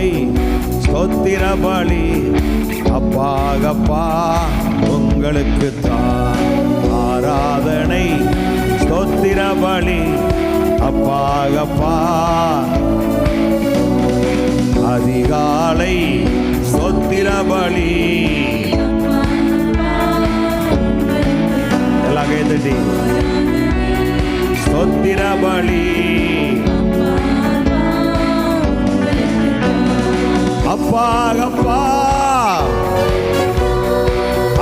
அதிகாலை ஸ்தோத்திர பலி அப்பாகப்பா உங்களுக்கு தான் ஆராதனை. ஸ்தோத்திர பலி அப்பாகப்பா அதிகாலை ஸ்தோத்திர பலி. எல்லாம் கேட்டுட்டி ஸ்தோத்திர பலி அப்பாகப்பா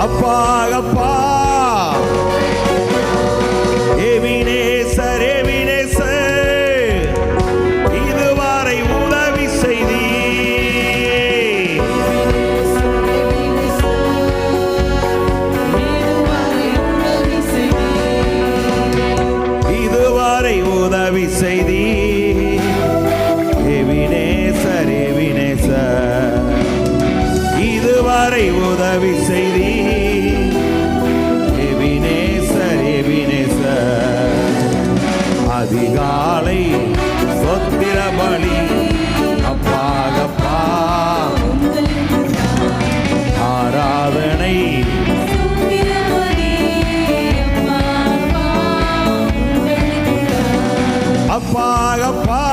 அப்பாகப்பா. எபினேசர் எபினேசர் இதுவரை உதவி செய்தி. இதுவரை உதவி செய்தி. எபினேசர் எபினேசர் இதுவரை உதவி செய்தி. எபினேசர் எபினேசர் அதிகாலை ஸ்தோத்திர பலி அப்பாகப்பா ஆராதனை. அப்பாகப்பா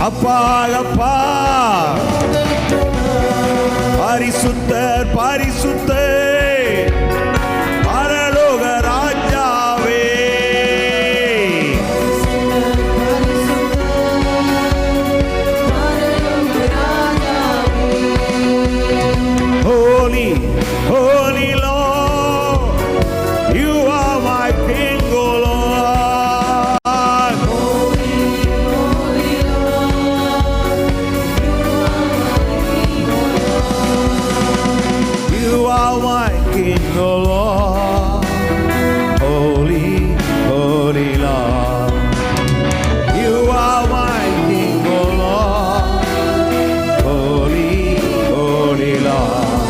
அப்பாகப்பா பரிசுத்தர் பரிசுத்தர் பரலோக ராஜாவே. Holy, holy Lord, you are my King, O Lord. You are my King, O Lord. Holy, holy Lord. You are my King, O Lord. Holy, holy Lord.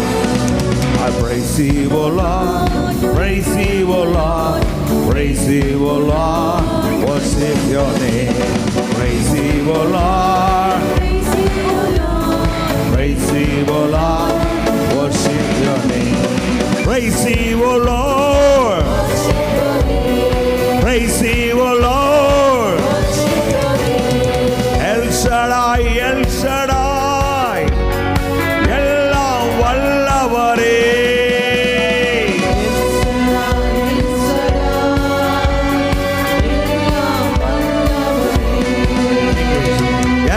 I praise you, O Lord. Praise you, O Lord. Praise you, O Lord. Worship your name. Praise you, O Lord. Praise you, O Lord. Worship your name. Praise you, O Lord. Praise you, O Lord. El Shaddai, El Shaddai, எல்லாம் வல்லவரே.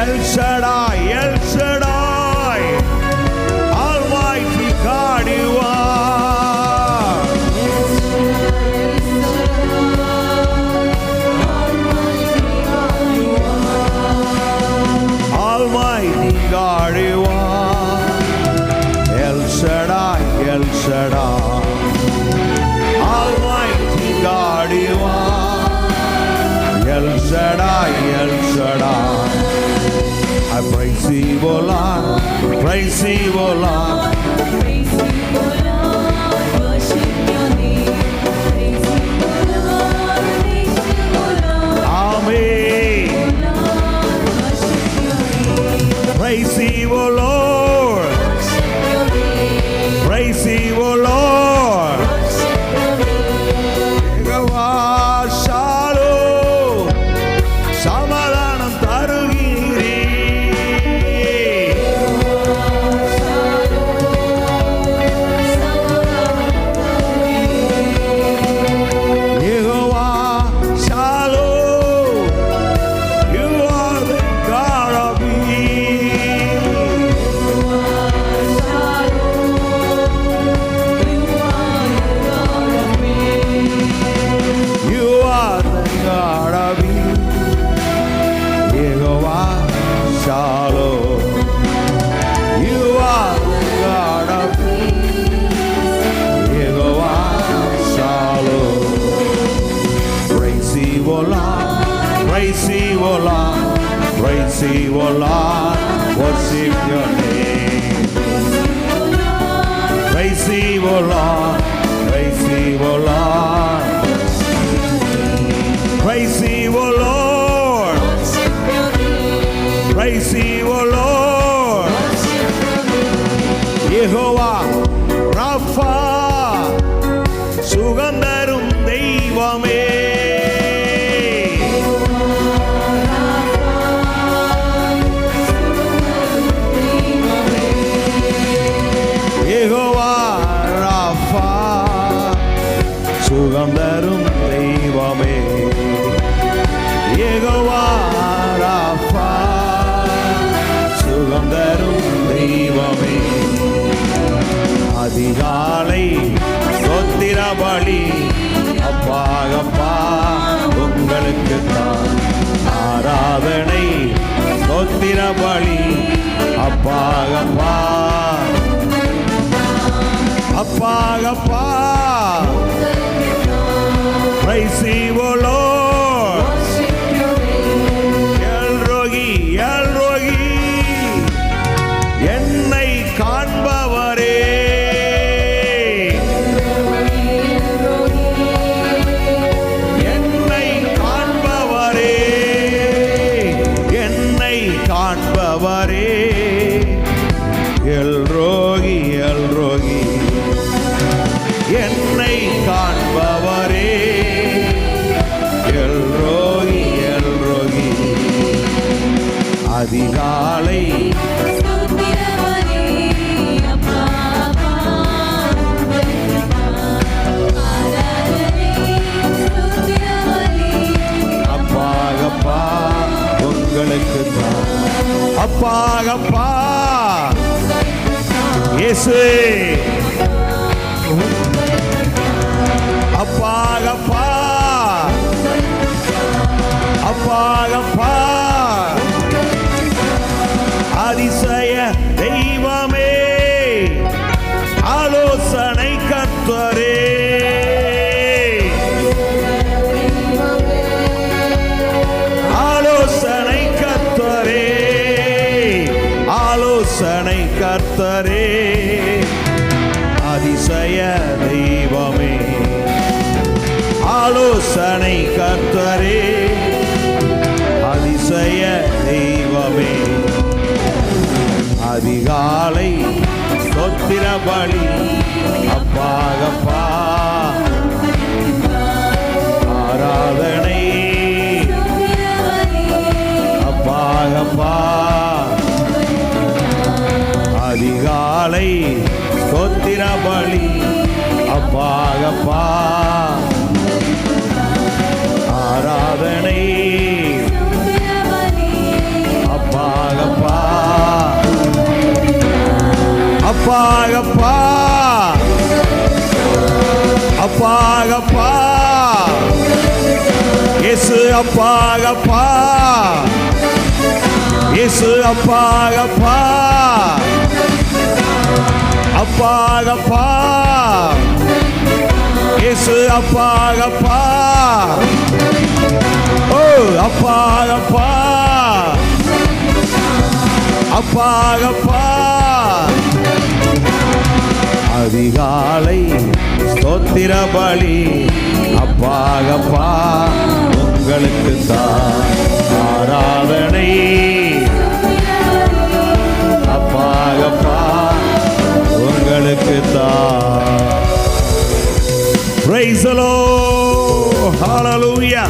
El Shaddai, El Shaddai, Almighty God you are. Almighty God you are. El Shaddai, El Shaddai, Almighty God you are. El Shaddai, El Shaddai. I praise you, O Lord. Praise you, O Lord. Amen. Praise you, O Lord. Praise you, O Lord. Jehovah shalom சமாதானம் தருகிறீர். Jehovah shalom, you are the God of peace. You are the God of peace. Yehovah Shalom. You are the God of peace. Yehovah Shalom. Praise you, O Lord. Praise you, O Lord. Praise you, O Lord. Worship your name. Praise you, O Lord. Praise you, O Lord. Praise you, O Lord. அப்பாகப்பா அப்பாகப்பா Praise Thee, O Lord. El Rohi, என்னை காண்பவரே, என்னை காண்பவரே, என்னை காண்பவரே, L ரோகி என்னை காண்பவரே, L ரோகி அதிகாலை அப்பாகப்பா உங்களுக்கு தான் அப்பாகப்பா இயேசு அப்பாகப்பா அப்பாகப்பா அதிசய தெய்வமே ஆலோசனை கர்த்தரே ஆலோசனை கர்த்தரே ஆலோசனை கர்த்தரே அதிசய தெய்வமே ஆலோசனை கர்த்தரே அதிசய தெய்வமே அதிகாலை ஸ்தோத்திர பலி அப்பாகப்பா ஆராதனை அப்பாகப்பா அதிகாலை ஸ்தோத்திர பலி அப்பாகப்பா ஆராதனை அப்பாகப்பா அப்பாகப்பா அப்பாகப்பா இயேசு அப்பாகப்பா இயேசு அப்பாகப்பா அப்பாகப்பா இயேசு அப்பாகப்பா ஓ அப்பாகப்பா அப்பாகப்பா அதிகாலை ஸ்தோத்திர பலி அப்பாகப்பா உங்களுக்கு தான் ஆராதனை அப்பாகப்பா உங்களுக்கு தான் Praise the Lord. Hallelujah.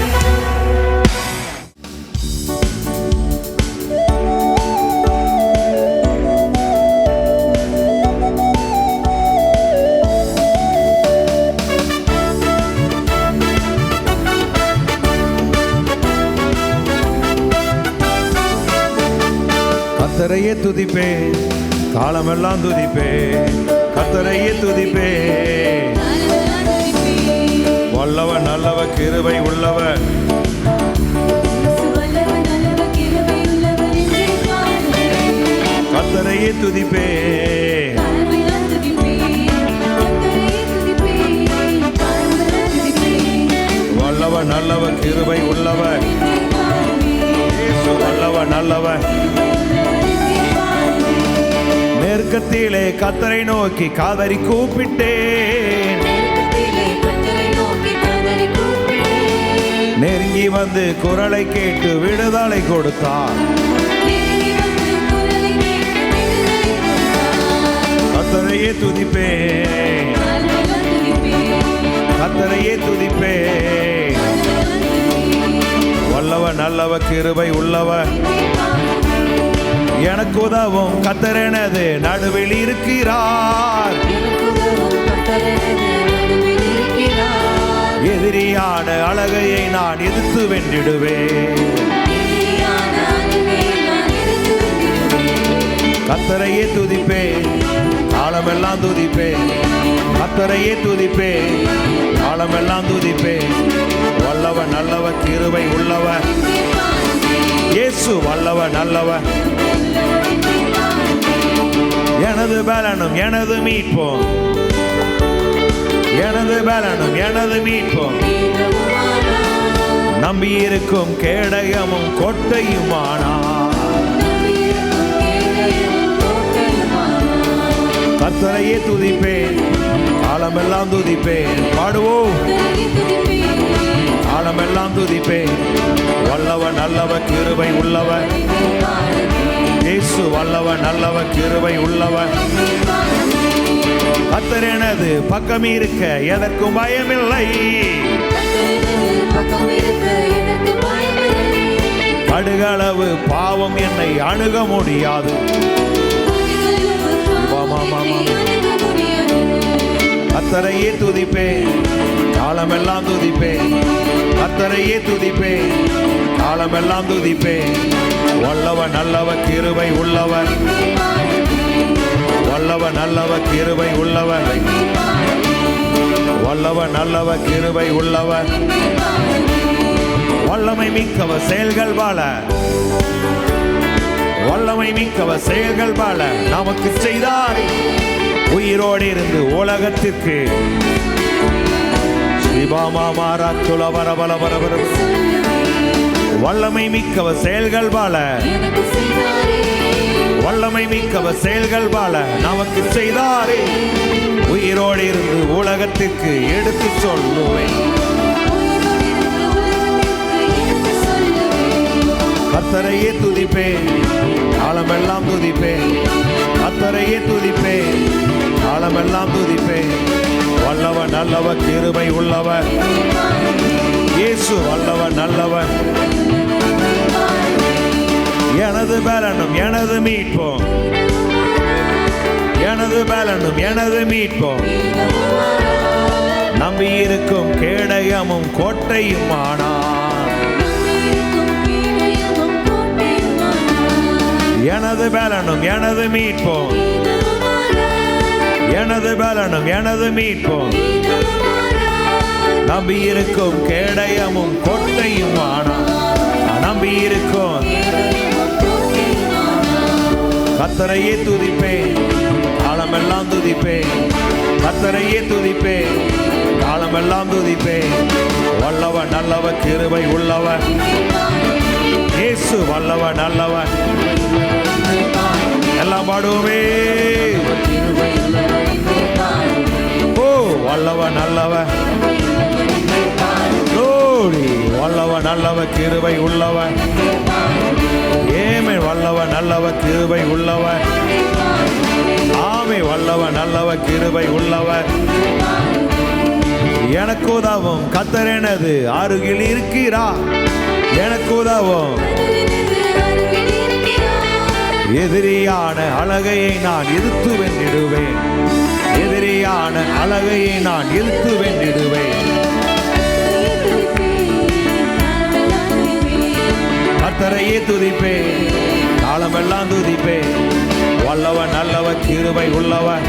கர்த்தரையே துதிப்பே காலமெல்லாம் துதிப்பே கர்த்தரையே துதிப்பே வல்லவன் நல்லவர் கிருபை உள்ளவர் கர்த்தரையே துதிப்பே வல்லவன் நல்லவர் கிருபை உள்ளவர் இயேசு வல்லவன் நல்லவர் நெருக்கத்திலே கர்த்தரை நோக்கி காதறி கூப்பிட்டேன் நெருங்கி வந்து குரலை கேட்டு விடுதலை கொடுத்தார் கர்த்தரையே துதிப்பே கர்த்தரையே துதிப்பே வல்லவர் நல்லவர் கிருபை உள்ளவர் எனக்கு உதவும் கர்த்தர் எனது நடுவில் இருக்கிறார் எதிரியான அழகையை நான் எதிர்த்து வென்றிடுவேன் கர்த்தரையே துதிப்பே காலமெல்லாம் துதிப்பே கர்த்தரையே துதிப்பே காலமெல்லாம் துதிப்பே வல்லவர் நல்லவர் கிருபை உள்ளவர் இயேசு வல்லவர் நல்லவர் எனது பலனும் எனது மீட்போம், எனது பலனும் எனது மீட்போம், நம்பியிருக்கும் கேடயமும் கோட்டையுமானார். கர்த்தரையே துதிப்பேன், காலமெல்லாம் துதிப்பேன். பாடுவோம், காலமெல்லாம் துதிப்பேன். வல்லவர் நல்லவர் கிருபை உள்ளவர், இயேசு வல்லவர் நல்லவர் கிருபை உள்ளவர். கர்த்தர் எனது பக்கம் இருக்க எதற்கும் பயமில்லை, கடுகளவு பாவம் என்னை அணுக முடியாது. கர்த்தரையே துதிப்பேன், காலமெல்லாம் துதிப்பேன். கர்த்தரையே துதிப்பேன், காலமெல்லாம் துதிப்பேன். வல்லவர் நல்லவர் கிருபை உள்ளவர், வல்லவர் நல்லவர் கிருபை உள்ளவர், வல்லவர் நல்லவர் கிருபை உள்ளவர். வல்லமை மிக்கவர் செயல்கள் வாழ, வல்லமை மிக்கவர் செயல்கள் வாழ நமக்கு செய்தார். உயிரோடு இருந்து உலகத்திற்கு வல்லமை மிக்கவர் செயல்கள் வாழ, வல்லமை மிக்கவர் செயல்கள் வாழ நமக்கு செய்தாரே. உயிரோடு இருந்து உலகத்திற்கு எடுத்து சொல்லுவேன். கர்த்தரையே துதிப்பேன், காலமெல்லாம் துதிப்பேன். கர்த்தரையே துதிப்பேன், காலமெல்லாம் துதிப்பேன். வல்லவர் நல்லவர் கிருபை உள்ளவர், இயேசு வல்லவர் நல்லவர். எனது பலனும் எனது மீட்போம், எனது பலனும் எனது மீட்போம், நம்பியிருக்கும் கேடயமும் கோட்டையுமானார். எனது பலனும் எனது மீட்போம், எனது பலனும் எனது மீட்போம், நம்பியிருக்கும் கேடயமும் கோட்டையுமானார். நம்பியிருக்கும். கர்த்தரையே துதிப்பேன், காலமெல்லாம் துதிப்பேன். கர்த்தரையே துதிப்பேன், காலமெல்லாம் துதிப்பேன். வல்லவர் நல்லவர் கிருபை உள்ளவர், இயேசு வல்லவர் நல்லவர். எல்லாம் பாடுவோமே. ஓ வல்லவர் நல்லவர், வல்லவர் நல்லவர் கிருபை உள்ளவர், ஏமே வல்லவர் நல்லவர் கிருபை உள்ளவர், ஆமே வல்லவர் நல்லவர் கிருபை உள்ளவர். எனக்கு உதவும் கர்த்தர் எனது அருகில் இருக்கிறார், எனக்கு உதவும். எதிரியான அழகையை நான் எதிர்த்து வென்றிடுவேன், எதிரியான அழகையை நான் எதிர்த்து வென்றிடுவேன். கர்த்தரையே துதிப்பேன், காலமெல்லாம் துதிப்பேன். வல்லவர் நல்லவர் கிருபை உள்ளவர்,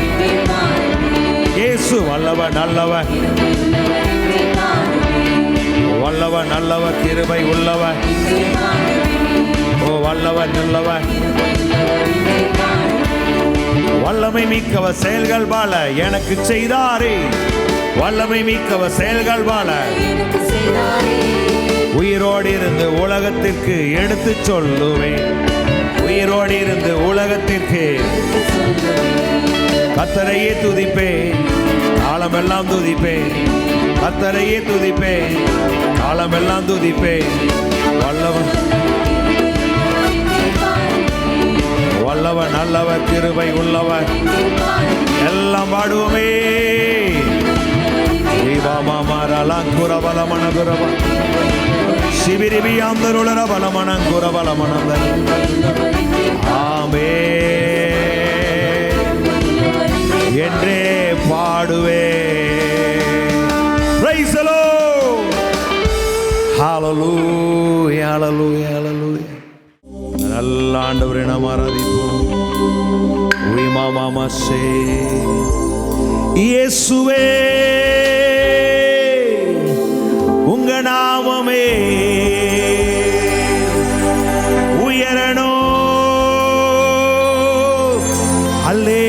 இயேசு வல்லவர் நல்லவர், வல்லவர் நல்லவர் கிருபை உள்ளவர். ஓ வல்லவர் நல்லவர். வல்லமை மிக்கவர் செயல்கள் வாழ எனக்கு செய்தாரே, வல்லமை மிக்கவர் செயல்கள் வாழ. உயிரோடு இருந்து உலகத்திற்கு எடுத்து சொல்லுவேன், உயிரோடு இருந்து உலகத்திற்கு. கர்த்தரையே துதிப்பேன், காலமெல்லாம் துதிப்பேன். கர்த்தரையே துதிப்பேன், காலமெல்லாம் துதிப்பேன். வல்லவர் வல்லவர் நல்லவர் கிருபை உள்ளவர். எல்லாம் பாடுவோமே. சிபிரிபி ஆந்தருளர பலமனங்குர பலமனந்த. ஆமே என்றே பாடுவே. Praise the Lord. Hallelujah, hallelujah, hallelujah. நல்ல ஆண்டவரை நாம் ஆராதிப்போம். உயிமாமாசே இயேசுவே உங்க நாமமே உயரணும். அல்லே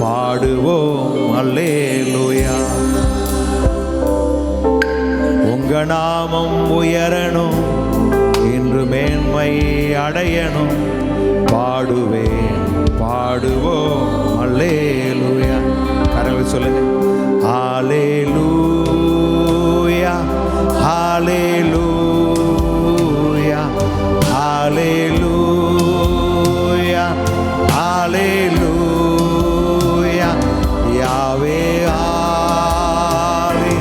பாடுவோம் அல்லேலூயா. உங்க நாமம் உயரணும், இன்று மேன்மை அடையணும், பாடுவேன் பாடுவோம் அல்லேலூயா. கரங்களை சொல்லுங்க. ஹல்லேலூயா ஹல்லேலூயா ஹல்லேலூயா ஹல்லேலூயா. யாவே ஆலே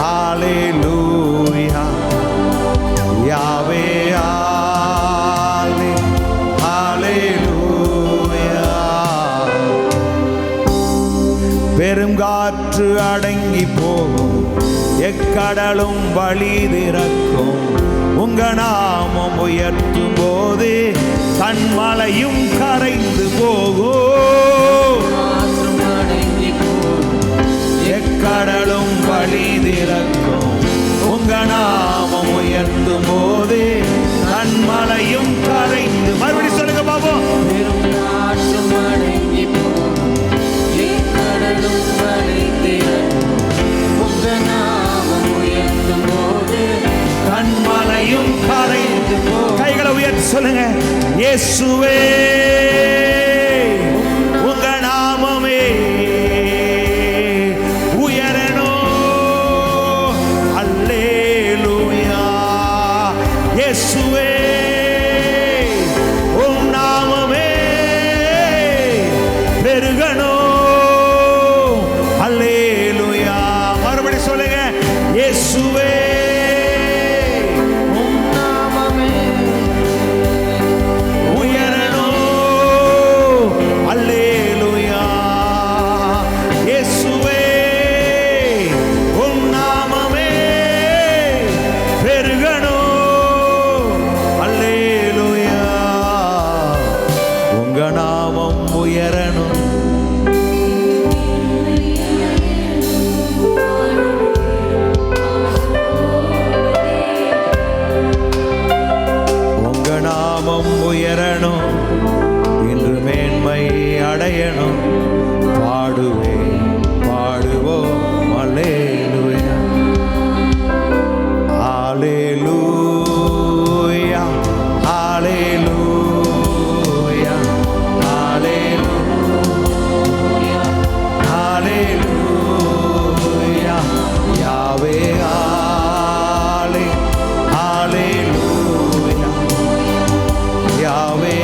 ஹல்லேலூயா. யாவே ஆலே ஹல்லேலூயா. பெருங்காற்று அடங்கி போகும், எக்கடலும் வழி திறக்கும், உங்க நாமம் உயர்த்தும் போது கண்மலையும் கரைந்து போகும். எக்கடலும் வழி திறக்கும், உங்க நாமம் உயர்த்தும் போது கண்மலையும் கரைந்து. மறுபடி சொல்லுங்க பாப்போம். கண்மலையும் கரைந்து. கைகளை உயர்த்தி சொல்லுங்க. இயேசுவே உங்க நாமமே உயரணும். அல்லேலூயா. இயேசுவே உம் நாமமே பெருகணும். அல்லேலூயா. மறுபடி சொல்லுங்க. இயேசுவே உயரணும், இன்று மேன்மை அடையணும், பாடுவேன் பாடுவோம் அல்லேலூயா. ஹல்லேலூயா ஹல்லேலூயா ஹல்லேலூயா ஹல்லேலூயா. யாவே ஆலே ஹல்லேலூயா. யாவே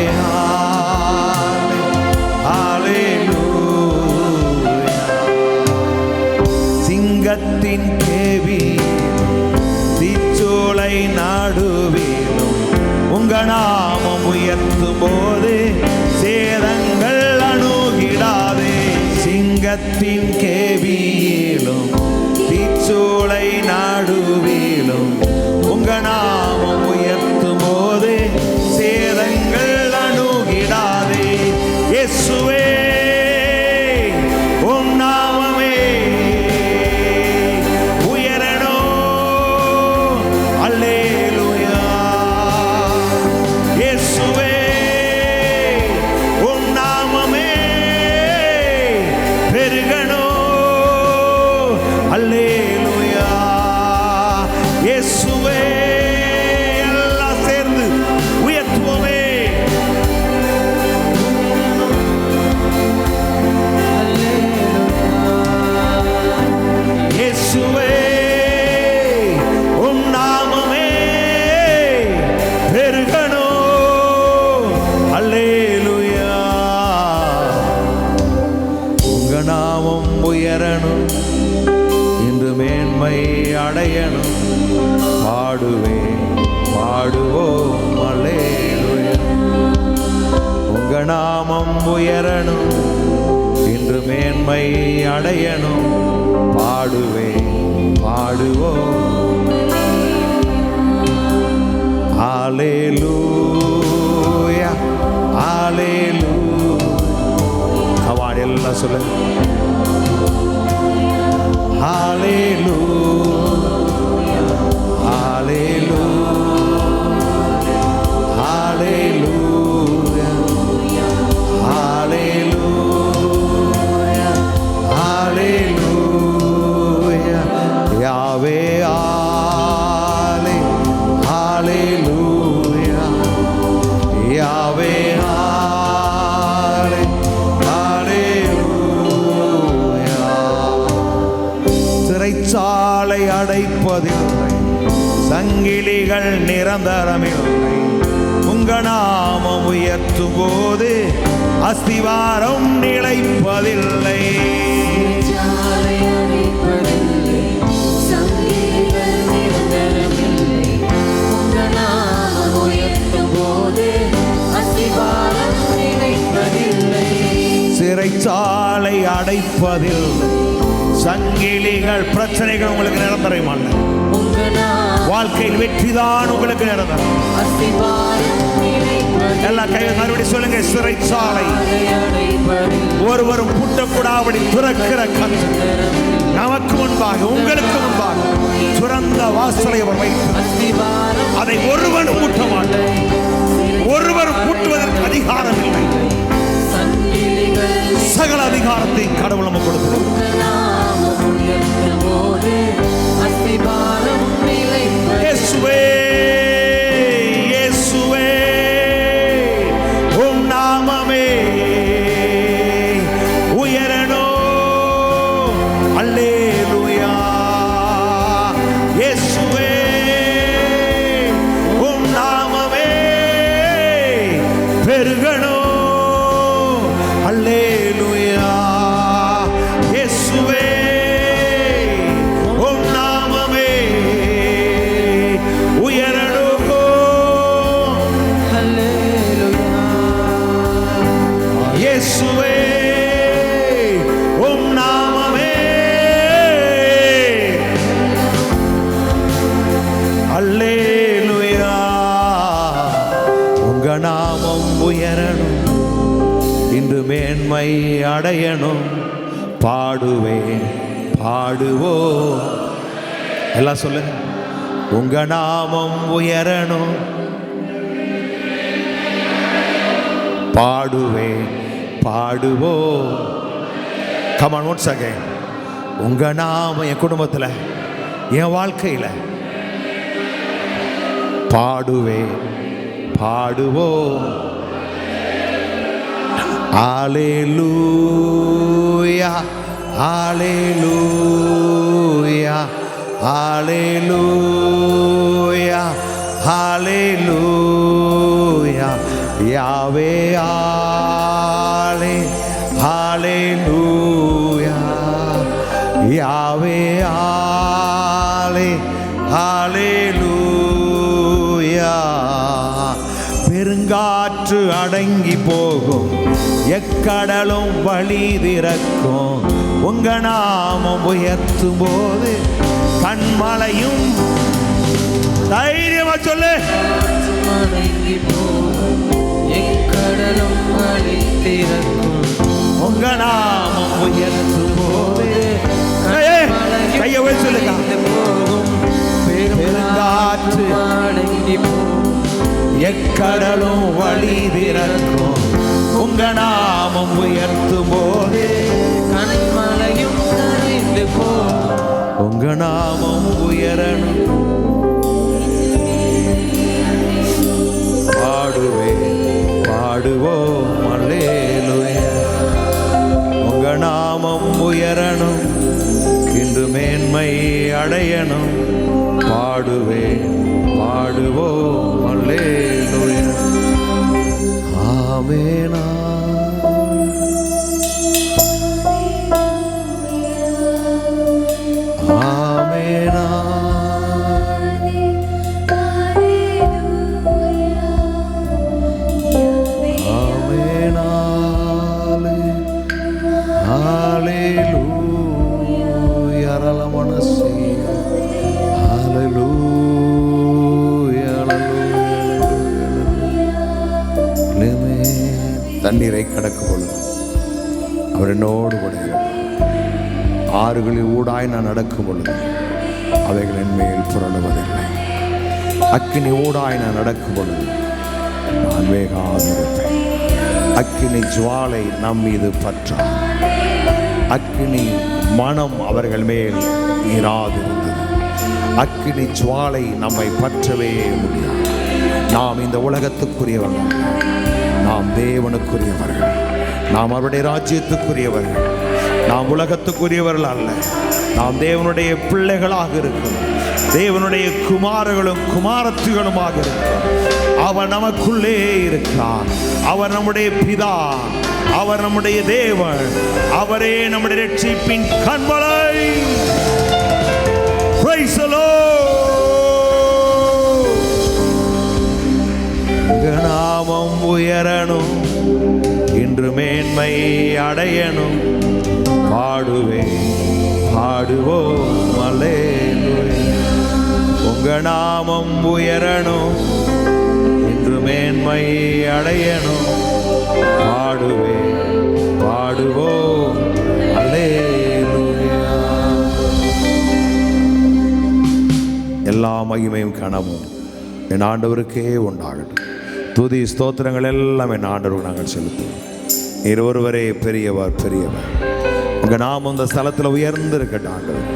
ஹல்லேலூயா. சிங்கத்தின் கேவியிலும் தீச்சோலை நடுவிலும் உங்க நாமம் உயர்த்தும் போது சேதங்கள் அணுகிடாதே. சிங்கத்தின் கேவியிலும் தீச்சோலை நடுவிலும் உங்க நாமம் உயர்த்தும் போது சேதங்கள் அணுகிடாதே. இயேசுவே உம் நாமமே உயரணும். அல்லேலூயா. இயேசுவே உம் நாமமே பெருகணும். அல்லேலூயா. இயேசுவே எல்லாம் சேர்ந்து உயர்த்துவோமே. இயேசுவே உம் நாமமே பெருகணும். அல்லேலூயா. உங்க நாமம் உயரணும், இன்று மேன்மை அடையணும், பாடுவேன் பாடுவோம் அல்லேலூயா. உங்க நாமம் உயரணும், இன்று மேன்மை அடையணும், பாடுவேன் பாடுவோம். ஹல்லேலூயா ஹல்லேலூயா. கவாடி எல்லாம் சொல்லுங்க. ஹல்லேலூயா ஹல்லேலூயா ஹல்லேலூயா ஹல்லேலூயா சிறைச்சாலை அடைப்பதில்லை, சங்கிலிகள் நிரந்தரமில்லை. உங்க நாமம் உயர்த்தும் போது அஸ்திவாரம் நிலைப்பதில்லை. சிறைச்சாலை அடைப்பதில்லை, சங்கிலிகள் பிரச்சனைகள் உங்களுக்கு நிரந்தரமல்ல. வாழ்க்கையில் வெற்றிதான் உங்களுக்கு நிரந்தரம். எல்லா கையும் மறுபடியும் சொல்லுங்க, சிறைச்சாலை ஒருவரும் பூட்டக்கூடாபடி துறக்கிற கர்த்தர் நமக்கு முன்பாக உங்களுக்கு முன்பாக துறந்த வாசலை அவர் வைத்து அதை ஒருவனும் பூட்ட மாட்டார். ஒருவரும் பூட்டுவதற்கு அதிகாரம் இல்லை. சகல அதிகாரத்தை கடவுள் நமக்கு கொடுக்கிறார். இயேசுவே, இயேசுவே, உம் நாமமே உயரணும். அல்லேலூயா. இயேசுவே, உம் நாமமே பெருகணும். அல்லேலூயா. இயேசுவே, உம் நாமமே உயரணும். அல்லேலூயா. இயேசுவே, உம் நாமமே அல்லேலூயா. உங்க நாமம் உயரணும், இன்று மேன்மை அடையணும். பாடுவேன், பாடுவோம். எல்லாம் சொல்லுங்க, உங்க நாமம் உயரணும். பாடுவேன், பாடுவோம். Come on, once again. உங்க நாமம் என் குடும்பத்தில், என் வாழ்க்கையில் பாடுவேன், பாடுவோம். Hallelujah, hallelujah, hallelujah, hallelujah. Yahweh, hallelujah, Yahweh, hallelujah. பெருங்காற்று அடங்கி போகும், எக்கடலும் வழி திறக்கும். உங்க நாமம் உயர்த்தும் போது கண்மலையும், தைரியமா சொல்லு, எக்கடலும் வழி திறக்கும். உங்க நாமம் உயர்த்தும் போது கையை சொல்லுங்க, பெருங்காற்று அடங்கி போகும், எக்கடலும் வழி திறக்கும். உங்க நாமம் உயர்த்தும் போது கண்மலையும் கரைந்து போகும். உங்க நாமம் உயரணும். பாடுவேன், பாடுவோம். அல்லேலூயா. உங்க நாமம் உயரணும், இன்று மேன்மை அடையணும். பாடுவேன், பாடுவோம். அல்லேலூயா. ஆமென். ஆமென். ஆமென். ஹalleluya. அரலமனசி. ஹalleluya. தண்ணீரை கடக்கும் பொழுது அவர் என்னோடு கொடுக்கிறார். ஆறுகளில் ஊடாய் நான் நடக்கும் பொழுது அவைகளின் மேல் புரளுவதில்லை. அக்கினி ஊடாய் நான் நடக்கும் பொழுது நான் வேகாதிருப்பேன். அக்கினி ஜுவாலை நம் மீது பற்றா. அக்கினி மனம் அவர்கள் மேல் இராதிருந்தது. அக்கினி ஜுவாலை நம்மை பற்றவே முடியாது. நாம் இந்த உலகத்துக்குரியவர்கள், நாம் தேவனுக்குரியவர்கள், நாம் அவருடைய ராஜ்யத்துக்குரியவர்கள். நாம் உலகத்துக்குரியவர்கள் அல்ல, நாம் தேவனுடைய பிள்ளைகளாக இருக்கிறோம், தேவனுடைய குமாரர்களும் குமாரத்திகளுமாக இருக்கிறோம். அவர் நமக்குள்ளே இருக்கிறார். அவர் நம்முடைய பிதா, அவர் நம்முடைய தேவன், அவரே நம்முடைய ரட்சிப்பின் கண்மலை. Praise the Lord. நாமம் உயரணும், இன்று மேன்மை அடையணும், பாடுவேன் பாடுவோம் அல்லேலூயா. உங்க நாமம் உயரணும், இன்று மேன்மை அடையணும், பாடுவேன் பாடுவோம் அல்லேலூயா. எல்லா மகிமையும் கனமும் என் ஆண்டவருக்கே உண்டாகட்டும். துதி ஸ்தோத்திரங்கள் எல்லாம் என் ஆண்டவருக்கு நாங்கள் செலுத்துவோம். நீர் ஒருவரே பெரியவர், பெரியவர். உங்க நாமம் இந்த ஸ்தலத்தில் உயர்ந்திருக்கட்டும் ஆண்டவர்.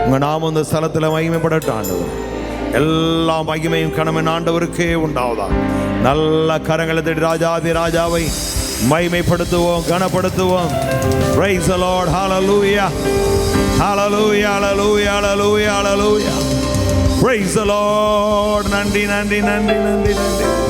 உங்க நாமம் இந்த ஸ்தலத்தில் மகிமைப்படட்டும் ஆண்டவர். எல்லா மகிமையும் கனமின் ஆண்டவருக்கே உண்டாவதா. நல்ல கரங்களை தேடி ராஜாதி ராஜாவை மகிமைப்படுத்துவோம், கனப்படுத்துவோம். Praise the Lord. Hallelujah. Hallelujah. Hallelujah. Hallelujah. Hallelujah. Praise the Lord. நன்றி நன்றி நன்றி நன்றி நன்றி.